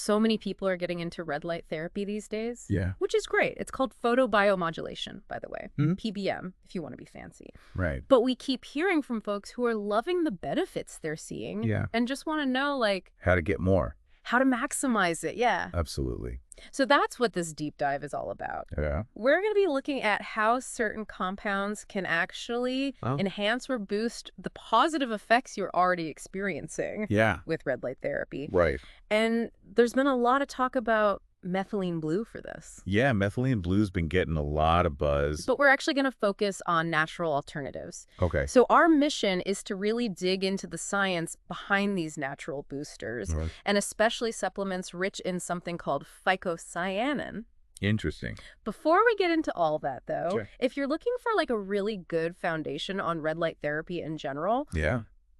So many people are getting into red light therapy these days. Yeah. Which is great. It's called photobiomodulation, by the way. PBM, if you want to be fancy. Right. But we keep hearing from folks who are loving the benefits they're seeing. Yeah. And just want to know, like, How to get more. how to maximize it. Yeah. Absolutely. So that's what this deep dive is all about. Yeah. We're going to be looking at how certain compounds can actually enhance or boost the positive effects you're already experiencing with red light therapy. Right. And there's been a lot of talk about methylene blue for this. Yeah, methylene blue's been getting a lot of buzz. But we're actually going to focus on natural alternatives. Okay. So our mission is to really dig into the science behind these natural boosters, and especially supplements rich in something called phycocyanin. Interesting. Before we get into all that, though, if you're looking for like a really good foundation on red light therapy in general,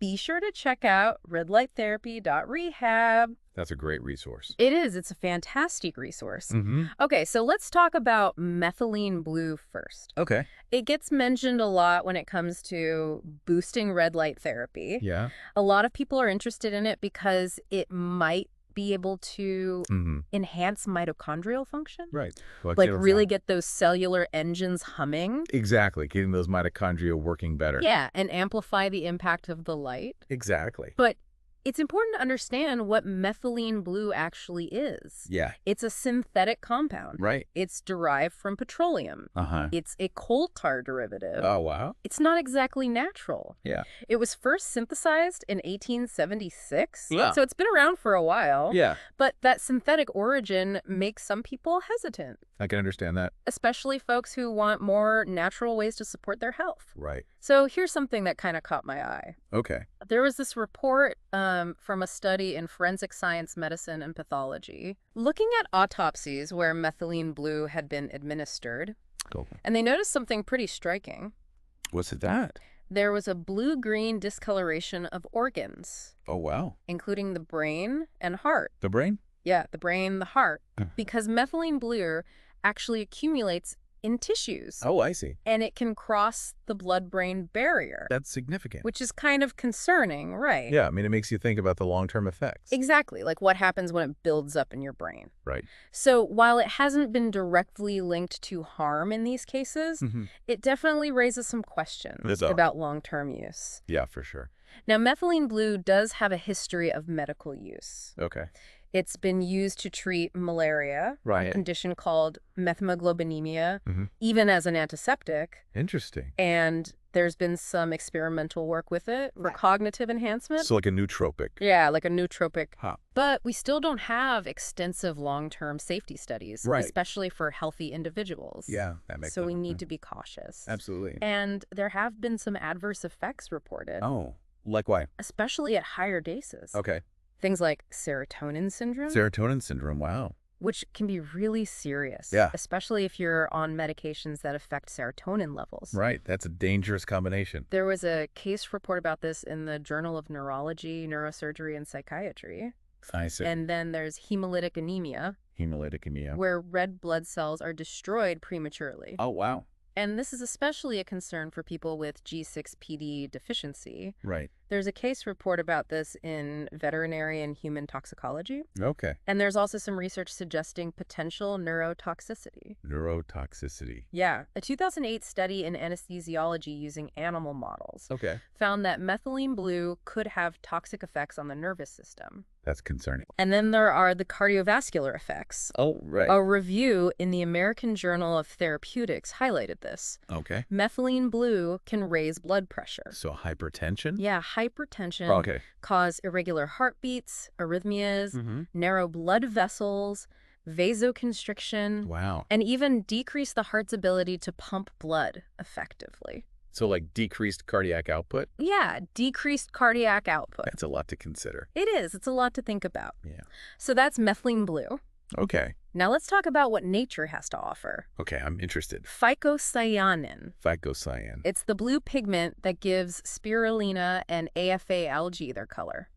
be sure to check out redlighttherapy.rehab. That's a great resource. It is. It's a fantastic resource. Okay, so let's talk about methylene blue first. Okay. It gets mentioned a lot when it comes to boosting red light therapy. Yeah. A lot of people are interested in it because it might be able to enhance mitochondrial function. Right. Like really get those cellular engines humming. Exactly. Getting those mitochondria working better. Yeah, and amplify the impact of the light. Exactly. But it's important to understand what methylene blue actually is. Yeah. It's a synthetic compound. Right. It's derived from petroleum. It's a coal tar derivative. Oh, wow. It's not exactly natural. Yeah. It was first synthesized in 1876. Yeah. So it's been around for a while. Yeah. But that synthetic origin makes some people hesitant. I can understand that. Especially folks who want more natural ways to support their health. Right. So here's something that kind of caught my eye. Okay. There was this report from a study in forensic science, medicine, and pathology, looking at autopsies where methylene blue had been administered. Cool. And they noticed something pretty striking. What's that? There was a blue-green discoloration of organs. Oh, wow. Including the brain and heart. The brain? Yeah, the brain, the heart. Because methylene blue actually accumulates in tissues. Oh, I see. And it can cross the blood-brain barrier. That's significant. Which is kind of concerning, right? Yeah, I mean, it makes you think about the long-term effects. Exactly, like what happens when it builds up in your brain. Right. So while it hasn't been directly linked to harm in these cases, it definitely raises some questions about long-term use. Yeah, for sure. Now, methylene blue does have a history of medical use. Okay. It's been used to treat malaria, a condition called methemoglobinemia, even as an antiseptic. Interesting. And there's been some experimental work with it for cognitive enhancement. So like a nootropic. Yeah, like a nootropic. But we still don't have extensive long-term safety studies, especially for healthy individuals. Yeah, that makes sense. So we need to be cautious. Absolutely. And there have been some adverse effects reported. Oh, like why? Especially at higher doses. Okay. Things like serotonin syndrome. Serotonin syndrome, wow. Which can be really serious. Yeah. Especially if you're on medications that affect serotonin levels. Right. That's a dangerous combination. There was a case report about this in the Journal of Neurology, Neurosurgery, and Psychiatry. I see. And then there's hemolytic anemia. Hemolytic anemia. Where red blood cells are destroyed prematurely. Oh, wow. And this is especially a concern for people with G6PD deficiency. Right. There's a case report about this in veterinary and human toxicology. Okay. And there's also some research suggesting potential neurotoxicity. Neurotoxicity. Yeah. A 2008 study in anesthesiology using animal models found that methylene blue could have toxic effects on the nervous system. That's concerning. And then there are the cardiovascular effects. Oh, right. A review in the American Journal of Therapeutics highlighted this. Okay. Methylene blue can raise blood pressure. So hypertension? Yeah, hypertension cause irregular heartbeats, arrhythmias, narrow blood vessels, vasoconstriction. Wow. And even decrease the heart's ability to pump blood effectively. So like decreased cardiac output? Yeah, decreased cardiac output. That's a lot to consider. It is. It's a lot to think about. Yeah. So that's methylene blue. Okay. Now let's talk about what nature has to offer. Okay, I'm interested. Phycocyanin. Phycocyanin. It's the blue pigment that gives Spirulina and AFA algae their color.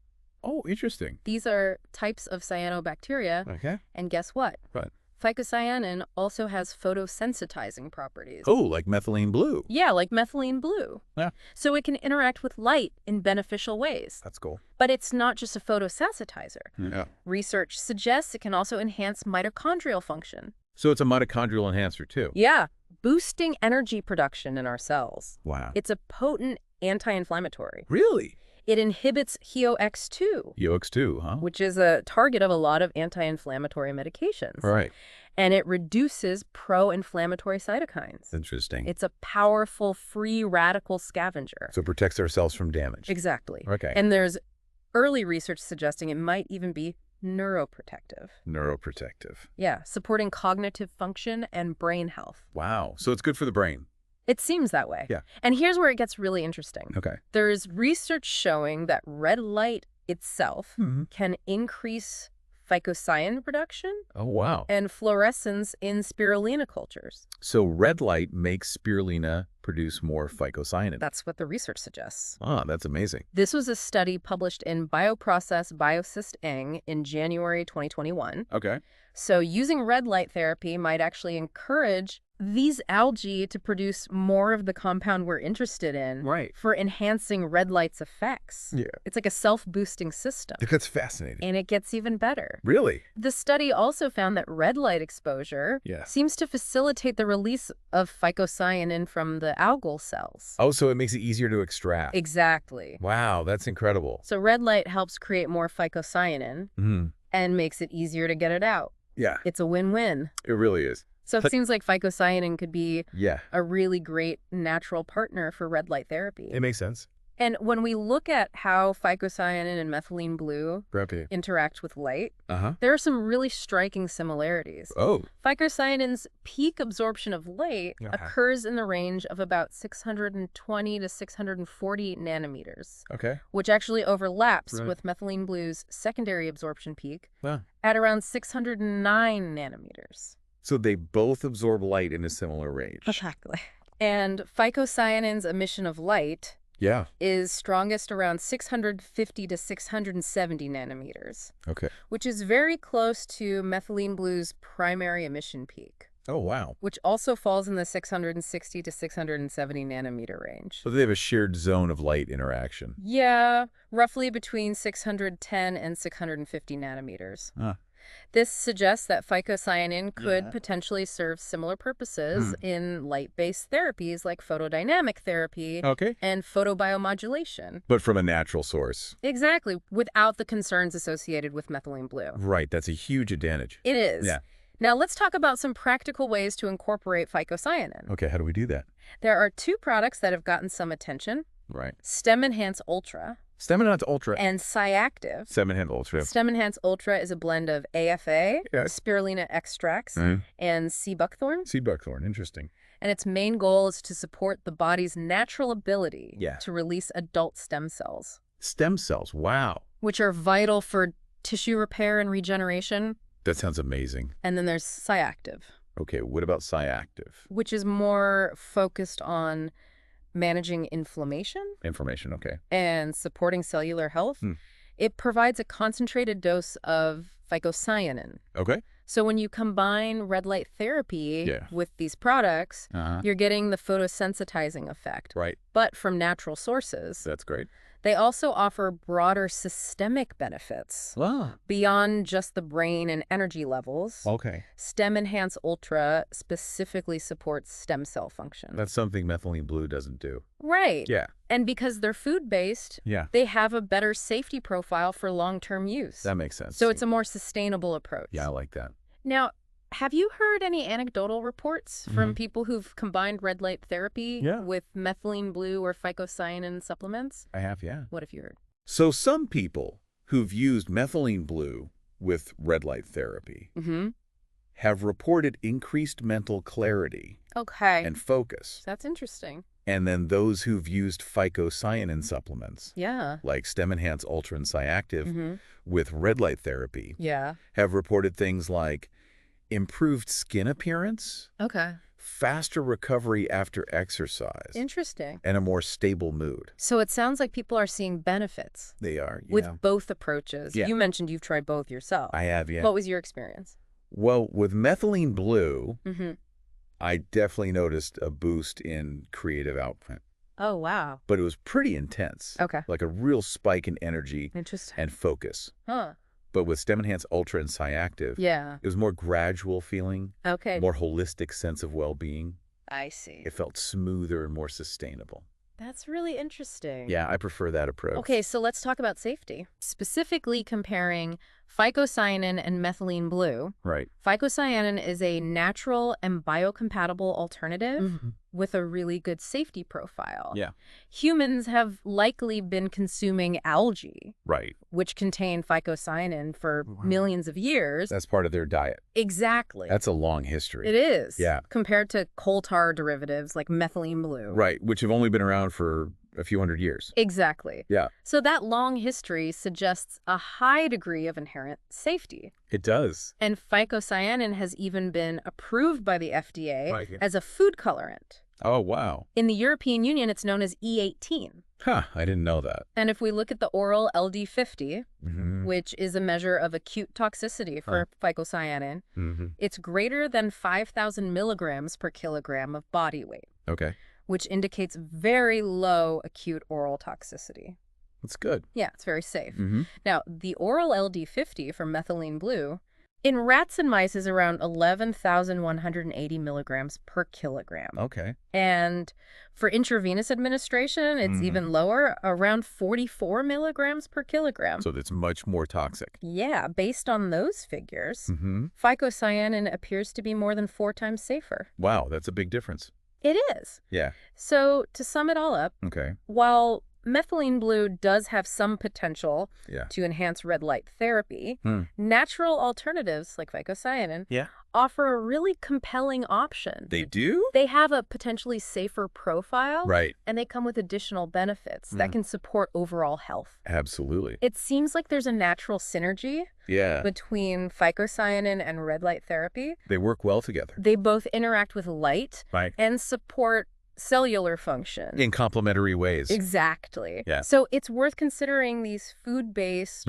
Oh, interesting. These are types of cyanobacteria. Okay. And guess what? What? Phycocyanin also has photosensitizing properties. Oh, like methylene blue. Yeah, like methylene blue. Yeah. So it can interact with light in beneficial ways. That's cool. But it's not just a photosensitizer. Yeah. Research suggests it can also enhance mitochondrial function. So it's a mitochondrial enhancer, too. Yeah, boosting energy production in our cells. Wow. It's a potent anti-inflammatory. Really? It inhibits HEOX2. HEOX2, huh? Which is a target of a lot of anti-inflammatory medications. Right. And it reduces pro-inflammatory cytokines. Interesting. It's a powerful free radical scavenger. So it protects our cells from damage. Exactly. Okay. And there's early research suggesting it might even be neuroprotective. Neuroprotective. Yeah, supporting cognitive function and brain health. Wow. So it's good for the brain. It seems that way. Yeah. And here's where it gets really interesting. Okay. There's research showing that red light itself can increase phycocyanin production Oh, wow. and fluorescence in spirulina cultures. So red light makes spirulina produce more phycocyanin. That's what the research suggests. Ah, that's amazing. This was a study published in Bioprocess Biocyst Eng in January 2021. Okay. So using red light therapy might actually encourage these algae to produce more of the compound we're interested in Right. for enhancing red light's effects. Yeah. It's like a self-boosting system. That's fascinating. And it gets even better. Really? The study also found that red light exposure seems to facilitate the release of phycocyanin from the algal cells. Oh, so it makes it easier to extract. Exactly. Wow, that's incredible. So red light helps create more phycocyanin and makes it easier to get it out. Yeah. It's a win-win. It really is. So it seems like phycocyanin could be Yeah. a really great natural partner for red light therapy. It makes sense. And when we look at how phycocyanin and methylene blue Preppy. interact with light, Uh-huh. there are some really striking similarities. Oh. Phycocyanin's peak absorption of light occurs in the range of about 620 to 640 nanometers, Okay. which actually overlaps with methylene blue's secondary absorption peak at around 609 nanometers. So they both absorb light in a similar range. Exactly. And phycocyanin's emission of light is strongest around 650 to 670 nanometers. Okay. Which is very close to methylene blue's primary emission peak. Oh, wow. Which also falls in the 660 to 670 nanometer range. So they have a shared zone of light interaction. Yeah, roughly between 610 and 650 nanometers. This suggests that phycocyanin could potentially serve similar purposes in light-based therapies like photodynamic therapy and photobiomodulation. But from a natural source. Exactly, without the concerns associated with methylene blue. Right, that's a huge advantage. It is. Yeah. Now let's talk about some practical ways to incorporate phycocyanin. Okay, how do we do that? There are two products that have gotten some attention. Right. StemEnhance Ultra. StemEnhance Ultra and Cyactiv. StemEnhance Ultra. StemEnhance Ultra is a blend of AFA, spirulina extracts, and sea buckthorn. Sea buckthorn, interesting. And its main goal is to support the body's natural ability to release adult stem cells. Stem cells, wow. Which are vital for tissue repair and regeneration. That sounds amazing. And then there's Cyactiv. Okay, what about Cyactiv? Which is more focused on managing inflammation. Inflammation, okay. And supporting cellular health. It provides a concentrated dose of phycocyanin. Okay. So when you combine red light therapy with these products, you're getting the photosensitizing effect. Right. But from natural sources. That's great. They also offer broader systemic benefits beyond just the brain and energy levels. Okay. StemEnhance Ultra specifically supports stem cell function. That's something methylene blue doesn't do. Right. Yeah. And because they're food-based, they have a better safety profile for long-term use. That makes sense. So it's a more sustainable approach. Yeah, I like that. Now, have you heard any anecdotal reports from people who've combined red light therapy with methylene blue or phycocyanin supplements? I have, yeah. What have you heard? So some people who've used methylene blue with red light therapy have reported increased mental clarity and focus. That's interesting. And then those who've used phycocyanin supplements, like StemEnhance Ultra and Cyactiv with red light therapy, have reported things like improved skin appearance, faster recovery after exercise, and a more stable mood. So it sounds like people are seeing benefits. They are, with both approaches. Yeah. You mentioned you've tried both yourself. I have, yeah. What was your experience? Well, with Methylene Blue, I definitely noticed a boost in creative output. Oh, wow. But it was pretty intense. Okay. Like a real spike in energy and focus. Huh. But with StemEnhance Ultra and Cyactiv, it was more gradual feeling, more holistic sense of well-being. I see. It felt smoother and more sustainable. That's really interesting. Yeah, I prefer that approach. Okay, so let's talk about safety. Specifically comparing Phycocyanin and Methylene Blue. Right. Phycocyanin is a natural and biocompatible alternative with a really good safety profile. Yeah. Humans have likely been consuming algae, right, which contain phycocyanin for millions of years. That's part of their diet. Exactly. That's a long history. It is. Yeah. Compared to coal tar derivatives like Methylene Blue. Right, which have only been around for a few hundred years. Exactly. Yeah. So that long history suggests a high degree of inherent safety. It does. And phycocyanin has even been approved by the FDA as a food colorant. Oh, wow. In the European Union, it's known as E18. Huh, I didn't know that. And if we look at the oral LD50, which is a measure of acute toxicity for phycocyanin, it's greater than 5,000 milligrams per kilogram of body weight. Okay. Which indicates very low acute oral toxicity. That's good. Yeah, it's very safe. Now, the oral LD50 for Methylene Blue in rats and mice is around 11,180 milligrams per kilogram. Okay. And for intravenous administration, it's even lower, around 44 milligrams per kilogram. So that's much more toxic. Yeah, based on those figures, phycocyanin appears to be more than 4 times safer. Wow, that's a big difference. It is. Yeah. So to sum it all up, while Methylene Blue does have some potential to enhance red light therapy, natural alternatives like phycocyanin offer a really compelling option. They do? They have a potentially safer profile, right, and they come with additional benefits that can support overall health. Absolutely. It seems like there's a natural synergy between phycocyanin and red light therapy. They work well together. They both interact with light and support cellular function. In complementary ways. Exactly. Yeah. So it's worth considering these food-based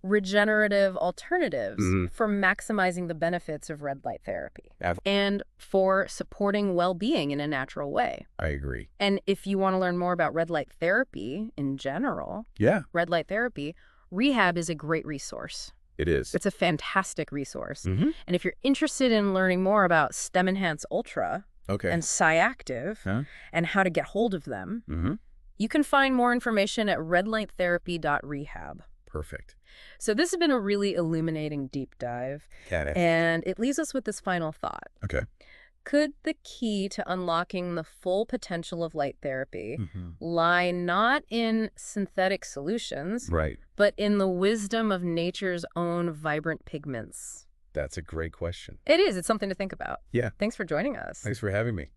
regenerative alternatives for maximizing the benefits of red light therapy and for supporting well-being in a natural way. I agree. And if you want to learn more about red light therapy in general, red light therapy, Rehab is a great resource. It is. It's a fantastic resource. And if you're interested in learning more about StemEnhance Ultra and Cyactiv and how to get hold of them, you can find more information at redlighttherapy.rehab. Perfect. So this has been a really illuminating deep dive. And it leaves us with this final thought. Okay. Could the key to unlocking the full potential of light therapy lie not in synthetic solutions, but in the wisdom of nature's own vibrant pigments? That's a great question. It is. It's something to think about. Yeah. Thanks for joining us. Thanks for having me.